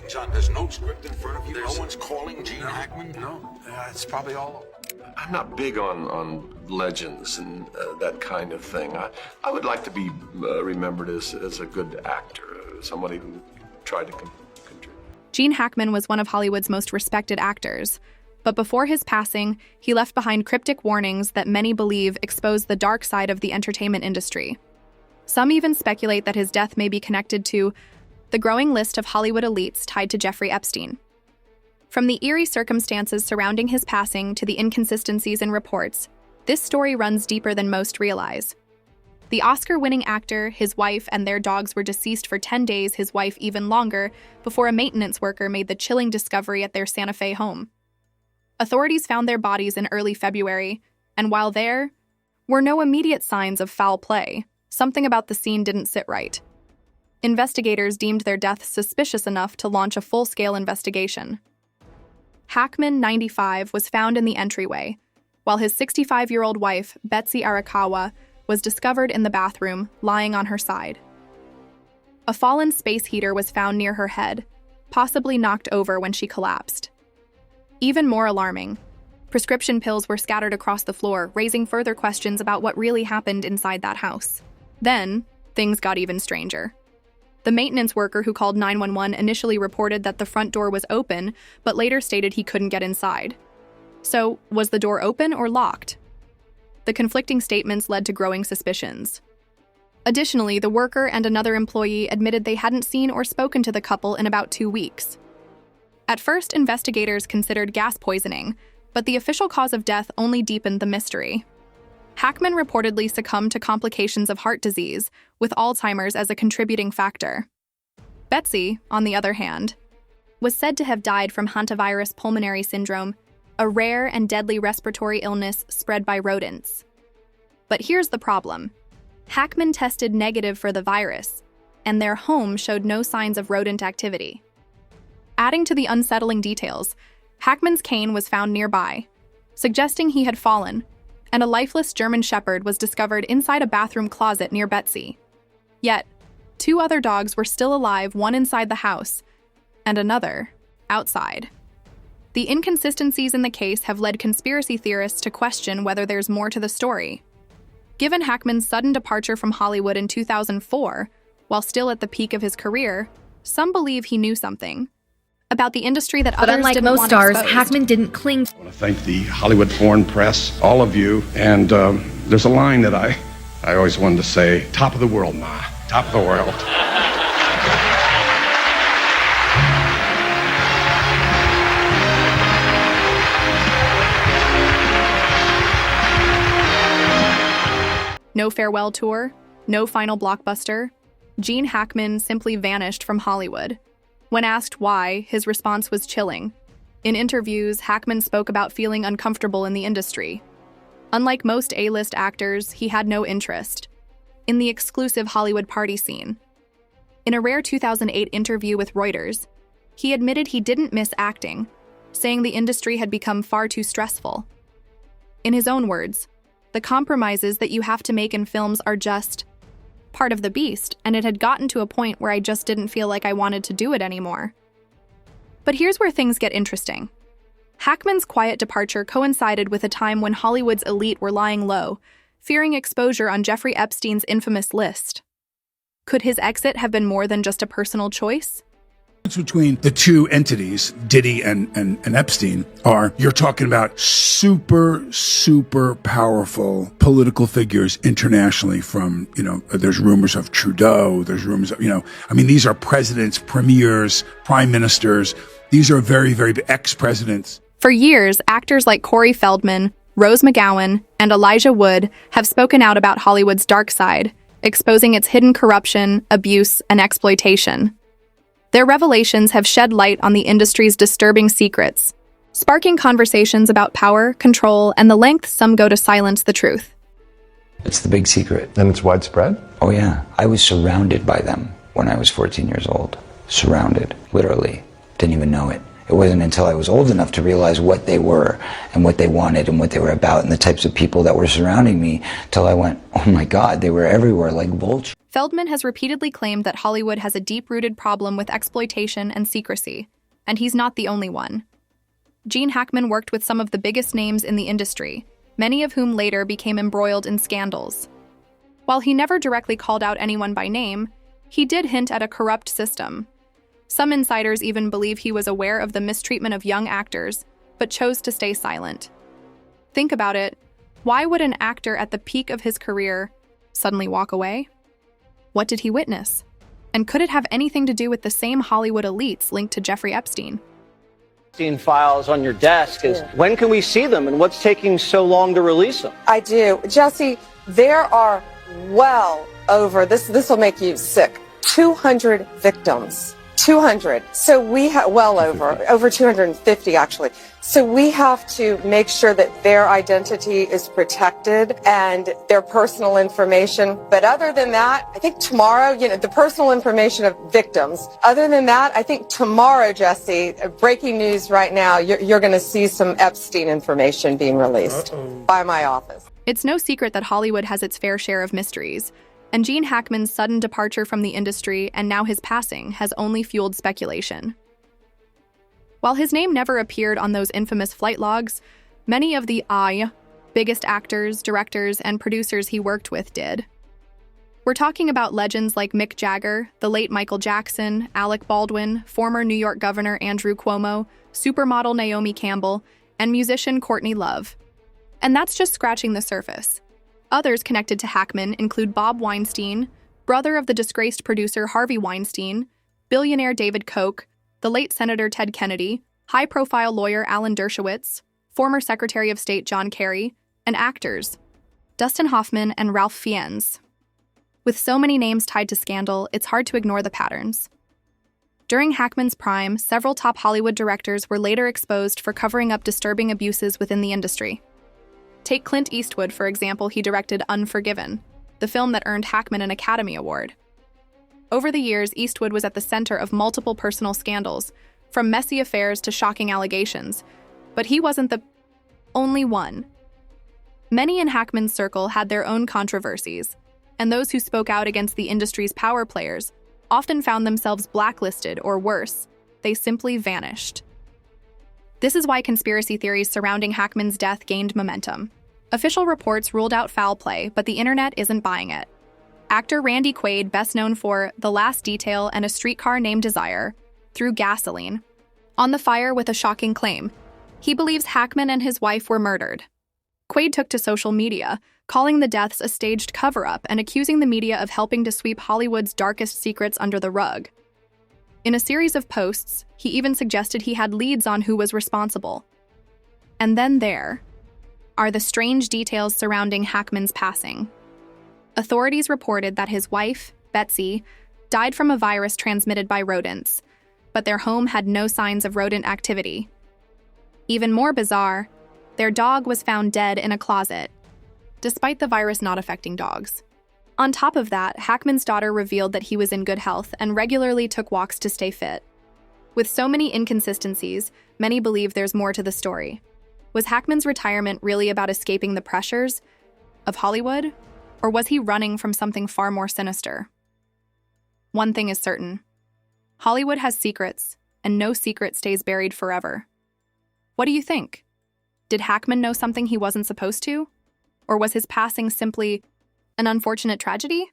John, there's no script in front of you? No one's calling Gene Hackman? No, it's probably all... I'm not big on legends and that kind of thing. I would like to be remembered as a good actor, somebody who tried to contribute. Gene Hackman was one of Hollywood's most respected actors, but before his passing, he left behind cryptic warnings that many believe expose the dark side of the entertainment industry. Some even speculate that his death may be connected to the growing list of Hollywood elites tied to Jeffrey Epstein. From the eerie circumstances surrounding his passing to the inconsistencies in reports, this story runs deeper than most realize. The Oscar-winning actor, his wife, and their dogs were deceased for 10 days, his wife even longer, before a maintenance worker made the chilling discovery at their Santa Fe home. Authorities found their bodies in early February, and while there were no immediate signs of foul play, something about the scene didn't sit right. Investigators deemed their deaths suspicious enough to launch a full-scale investigation. Hackman, 95, was found in the entryway, while his 65-year-old wife, Betsy Arakawa, was discovered in the bathroom, lying on her side. A fallen space heater was found near her head, possibly knocked over when she collapsed. Even more alarming, prescription pills were scattered across the floor, raising further questions about what really happened inside that house. Then, things got even stranger. The maintenance worker who called 911 initially reported that the front door was open, but later stated he couldn't get inside. So, was the door open or locked? The conflicting statements led to growing suspicions. Additionally, the worker and another employee admitted they hadn't seen or spoken to the couple in about 2 weeks. At first, investigators considered gas poisoning, but the official cause of death only deepened the mystery. Hackman reportedly succumbed to complications of heart disease, with Alzheimer's as a contributing factor. Betsy, on the other hand, was said to have died from hantavirus pulmonary syndrome, a rare and deadly respiratory illness spread by rodents. But here's the problem. Hackman tested negative for the virus, and their home showed no signs of rodent activity. Adding to the unsettling details, Hackman's cane was found nearby, suggesting he had fallen, and a lifeless German Shepherd was discovered inside a bathroom closet near Betsy. Yet, 2 other dogs were still alive, one inside the house, and another outside. The inconsistencies in the case have led conspiracy theorists to question whether there's more to the story. Given Hackman's sudden departure from Hollywood in 2004, while still at the peak of his career, some believe he knew something about the industry that others didn't want exposed. But unlike most stars, Hackman didn't cling. I want to thank the Hollywood porn press, all of you, and there's a line that I always wanted to say, top of the world, Ma, top of the world. No farewell tour, no final blockbuster. Gene Hackman simply vanished from Hollywood. When asked why, his response was chilling. In interviews, Hackman spoke about feeling uncomfortable in the industry. Unlike most A-list actors, he had no interest in the exclusive Hollywood party scene. In a rare 2008 interview with Reuters, he admitted he didn't miss acting, saying the industry had become far too stressful. In his own words, the compromises that you have to make in films are just part of the beast, and it had gotten to a point where I just didn't feel like I wanted to do it anymore. But here's where things get interesting. Hackman's quiet departure coincided with a time when Hollywood's elite were lying low, fearing exposure on Jeffrey Epstein's infamous list. Could his exit have been more than just a personal choice? Between the two entities, Diddy and Epstein, are you're talking about super powerful political figures internationally from, there's rumors of Trudeau, there's rumors of, these are presidents, premiers, prime ministers. These are very ex-presidents. For years, actors like Corey Feldman, Rose McGowan, and Elijah Wood have spoken out about Hollywood's dark side, exposing its hidden corruption, abuse, and exploitation. Their revelations have shed light on the industry's disturbing secrets, sparking conversations about power, control, and the lengths some go to silence the truth. It's the big secret. And it's widespread? Oh yeah, I was surrounded by them when I was 14 years old. Surrounded, literally. Didn't even know it. It wasn't until I was old enough to realize what they were and what they wanted and what they were about and the types of people that were surrounding me till I went, oh my God, they were everywhere like vultures. Feldman has repeatedly claimed that Hollywood has a deep-rooted problem with exploitation and secrecy, and he's not the only one. Gene Hackman worked with some of the biggest names in the industry, many of whom later became embroiled in scandals. While he never directly called out anyone by name, he did hint at a corrupt system. Some insiders even believe he was aware of the mistreatment of young actors, but chose to stay silent. Think about it. Why would an actor at the peak of his career suddenly walk away? What did he witness? And could it have anything to do with the same Hollywood elites linked to Jeffrey Epstein? Files on your desk is when can we see them and what's taking so long to release them? I do. Jesse, there are well over, this will make you sick, 200 victims. 200. So we have, well over 250 actually. So we have to make sure that their identity is protected and their personal information. But other than that, I think tomorrow, the personal information of victims. Other than that, I think tomorrow, Jesse, breaking news right now, you're going to see some Epstein information being released by my office. It's no secret that Hollywood has its fair share of mysteries, and Gene Hackman's sudden departure from the industry and now his passing has only fueled speculation. While his name never appeared on those infamous flight logs, many of the biggest actors, directors, and producers he worked with did. We're talking about legends like Mick Jagger, the late Michael Jackson, Alec Baldwin, former New York Governor Andrew Cuomo, supermodel Naomi Campbell, and musician Courtney Love. And that's just scratching the surface. Others connected to Hackman include Bob Weinstein, brother of the disgraced producer Harvey Weinstein, billionaire David Koch, the late Senator Ted Kennedy, high-profile lawyer Alan Dershowitz, former Secretary of State John Kerry, and actors Dustin Hoffman and Ralph Fiennes. With so many names tied to scandal, it's hard to ignore the patterns. During Hackman's prime, several top Hollywood directors were later exposed for covering up disturbing abuses within the industry. Take Clint Eastwood, for example. He directed Unforgiven, the film that earned Hackman an Academy Award. Over the years, Eastwood was at the center of multiple personal scandals, from messy affairs to shocking allegations, but he wasn't the only one. Many in Hackman's circle had their own controversies, and those who spoke out against the industry's power players often found themselves blacklisted, or worse, they simply vanished. This is why conspiracy theories surrounding Hackman's death gained momentum. Official reports ruled out foul play, but the internet isn't buying it. Actor Randy Quaid, best known for The Last Detail and A Streetcar Named Desire, threw gasoline on the fire with a shocking claim. He believes Hackman and his wife were murdered. Quaid took to social media, calling the deaths a staged cover-up and accusing the media of helping to sweep Hollywood's darkest secrets under the rug. In a series of posts, he even suggested he had leads on who was responsible. And then there are the strange details surrounding Hackman's passing. Authorities reported that his wife, Betsy, died from a virus transmitted by rodents, but their home had no signs of rodent activity. Even more bizarre, their dog was found dead in a closet, despite the virus not affecting dogs. On top of that, Hackman's daughter revealed that he was in good health and regularly took walks to stay fit. With so many inconsistencies, many believe there's more to the story. Was Hackman's retirement really about escaping the pressures of Hollywood, or was he running from something far more sinister? One thing is certain. Hollywood has secrets, and no secret stays buried forever. What do you think? Did Hackman know something he wasn't supposed to? Or was his passing simply an unfortunate tragedy?